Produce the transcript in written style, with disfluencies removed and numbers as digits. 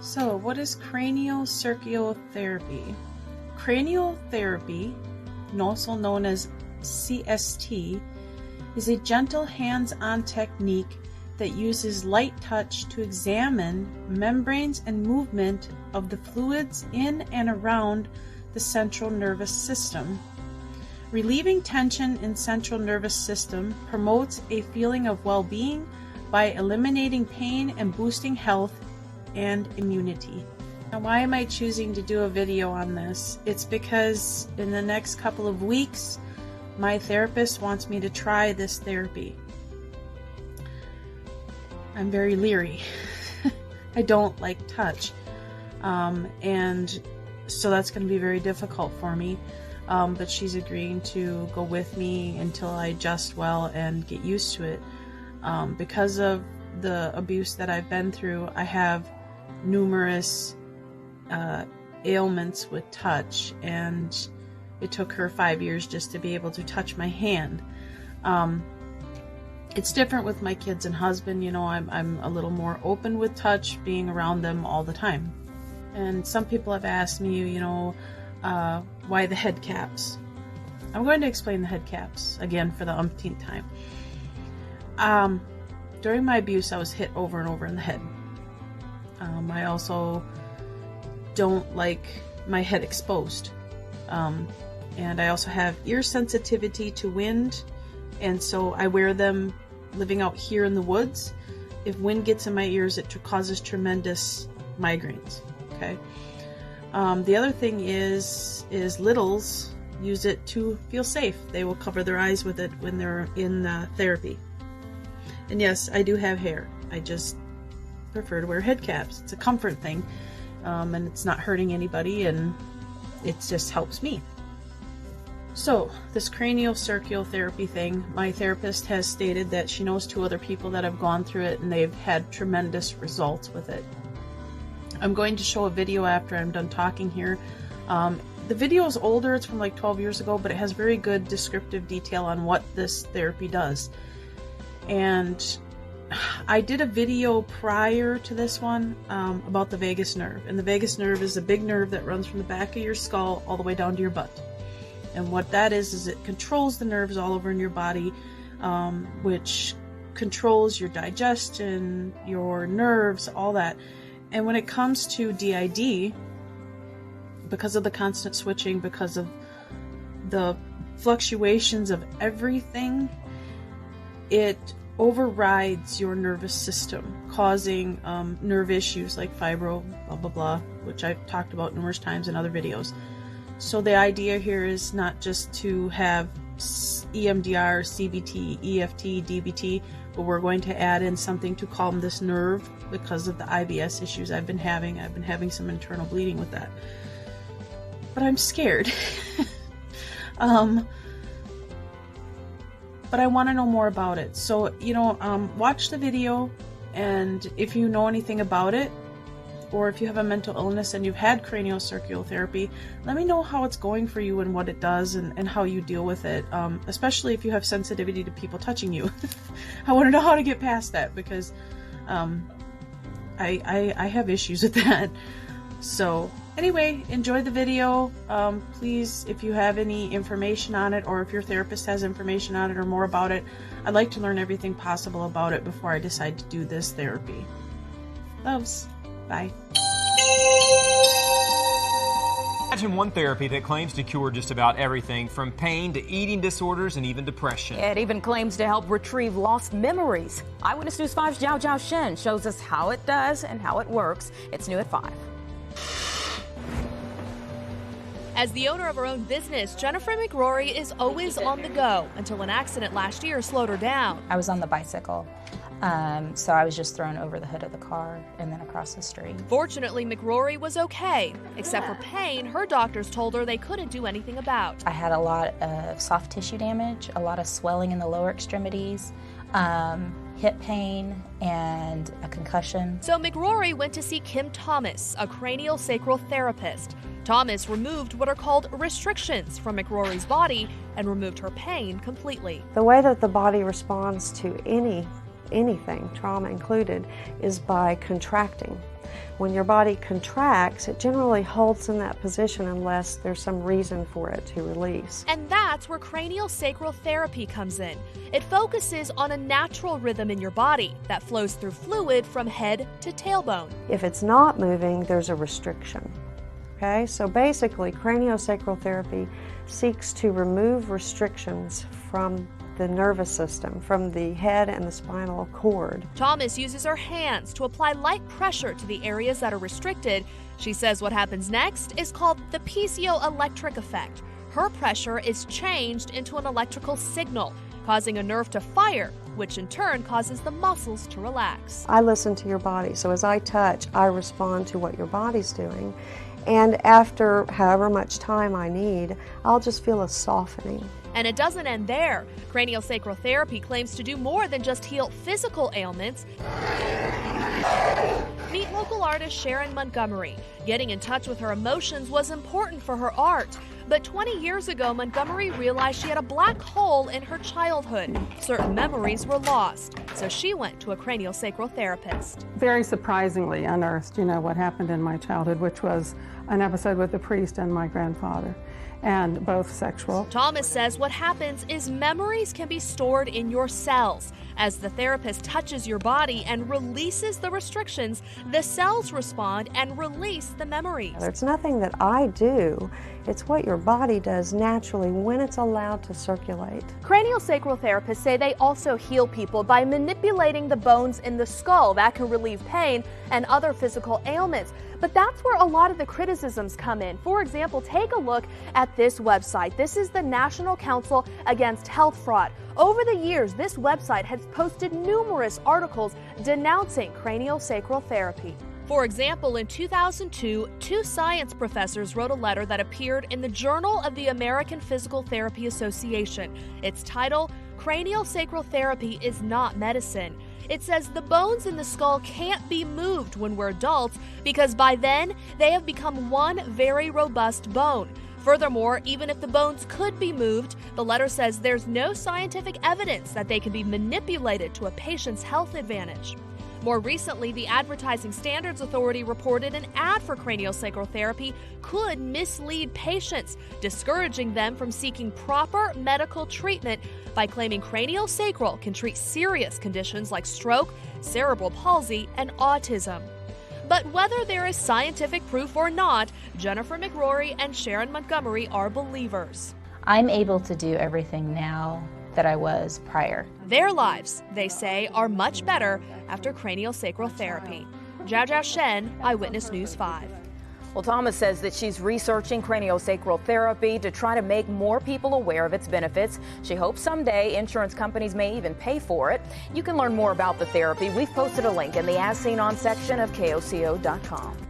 So, what is craniosacral therapy? Cranial therapy, also known as CST, is a gentle hands-on technique that uses light touch to examine membranes and movement of the fluids in and around the central nervous system. Relieving tension in central nervous system promotes a feeling of well-being by eliminating pain and boosting health and immunity. Now, why am I choosing to do a video on this? It's because in the next couple of weeks, my therapist wants me to try this therapy. I'm very leery. I don't like touch. And so that's going to be very difficult for me. But she's agreeing to go with me until I adjust well and get used to it. Because of the abuse that I've been through, I have numerous ailments with touch, and it took her 5 years just to be able to touch my hand. It's different with my kids and husband. You know, I'm a little more open with touch, being around them all the time. And some people have asked me, you know, why the head caps? I'm going to explain the head caps again for the umpteenth time. During my abuse, I was hit over and over in the head. I also don't like my head exposed. And I also have ear sensitivity to wind, and so I wear them living out here in the woods. If wind gets in my ears, it causes tremendous migraines. Okay. The other thing is littles use it to feel safe. They will cover their eyes with it when they're in therapy. And yes, I do have hair. I just prefer to wear head caps. It's a comfort thing, and it's not hurting anybody, and it just helps me. So, this craniosacral therapy thing, my therapist has stated that she knows 2 other people that have gone through it, and they've had tremendous results with it. I'm going to show a video after I'm done talking here. The video is older, it's from like 12 years ago, but it has very good descriptive detail on what this therapy does. And I did a video prior to this one about the vagus nerve. And the vagus nerve is a big nerve that runs from the back of your skull all the way down to your butt. And what that is it controls the nerves all over in your body, which controls your digestion, your nerves, all that. And when it comes to DID, because of the constant switching, because of the fluctuations of everything, it overrides your nervous system, causing nerve issues like fibro, blah, blah, blah, which I've talked about numerous times in other videos. So the idea here is not just to have EMDR, CBT, EFT, DBT, but we're going to add in something to calm this nerve because of the IBS issues I've been having. I've been having some internal bleeding with that. But I'm scared. But I want to know more about it. So, you know, watch the video, and if you know anything about it, or if you have a mental illness and you've had craniosacral therapy, let me know how it's going for you and what it does and how you deal with it, especially if you have sensitivity to people touching you. I want to know how to get past that, because I have issues with that. So anyway, enjoy the video. Please, if you have any information on it, or if your therapist has information on it or more about it, I'd like to learn everything possible about it before I decide to do this therapy. Loves. Bye. Imagine one therapy that claims to cure just about everything from pain to eating disorders and even depression. It even claims to help retrieve lost memories. Eyewitness News 5's Zhao Zhao Shen shows us how it does and how it works. It's new at 5. As the owner of her own business, Jennifer McRory is always on the go until an accident last year slowed her down. I was on the bicycle, so I was just thrown over the hood of the car and then across the street. Fortunately, McRory was okay. Except for pain, her doctors told her they couldn't do anything about. I had a lot of soft tissue damage, a lot of swelling in the lower extremities, hip pain, and a concussion. So McRory went to see Kim Thomas, a craniosacral therapist. Thomas removed what are called restrictions from McRory's body and removed her pain completely. The way that the body responds to any anything, trauma included, is by contracting. When your body contracts, it generally holds in that position unless there's some reason for it to release. And that's where craniosacral therapy comes in. It focuses on a natural rhythm in your body that flows through fluid from head to tailbone. If it's not moving, there's a restriction. Okay, so basically craniosacral therapy seeks to remove restrictions from the nervous system, from the head and the spinal cord. Thomas uses her hands to apply light pressure to the areas that are restricted. She says what happens next is called the piezoelectric effect. Her pressure is changed into an electrical signal, causing a nerve to fire, which in turn causes the muscles to relax. I listen to your body, so as I touch, I respond to what your body's doing. And after however much time I need, I'll just feel a softening. And it doesn't end there. Craniosacral therapy claims to do more than just heal physical ailments. Meet local artist Sharon Montgomery. Getting in touch with her emotions was important for her art. But 20 years ago, Montgomery realized she had a black hole in her childhood. Certain memories were lost, so she went to a craniosacral therapist. Very surprisingly unearthed, what happened in my childhood, which was an episode with a priest and my grandfather, and both sexual. Thomas says what happens is memories can be stored in your cells. As the therapist touches your body and releases the restrictions, the cells respond and release the memories. It's nothing that I do, it's what your body does naturally when it's allowed to circulate. Craniosacral therapists say they also heal people by manipulating the bones in the skull. That can relieve pain and other physical ailments. But that's where a lot of the criticisms come in. For example, take a look at this website. This is the National Council Against Health Fraud. Over the years, this website has posted numerous articles denouncing craniosacral therapy. For example, in 2002, two science professors wrote a letter that appeared in the Journal of the American Physical Therapy Association. Its title, Craniosacral Therapy is Not Medicine. It says the bones in the skull can't be moved when we're adults because by then they have become one very robust bone. Furthermore, even if the bones could be moved, the letter says there's no scientific evidence that they can be manipulated to a patient's health advantage. More recently, the Advertising Standards Authority reported an ad for craniosacral therapy could mislead patients, discouraging them from seeking proper medical treatment by claiming craniosacral can treat serious conditions like stroke, cerebral palsy, and autism. But whether there is scientific proof or not, Jennifer McRory and Sharon Montgomery are believers. I'm able to do everything now that I was prior. Their lives, they say, are much better after craniosacral therapy. Zhao Zhao Shen, Eyewitness News 5. Well, Thomas says that she's researching craniosacral therapy to try to make more people aware of its benefits. She hopes someday insurance companies may even pay for it. You can learn more about the therapy. We've posted a link in the As Seen On section of KOCO.com.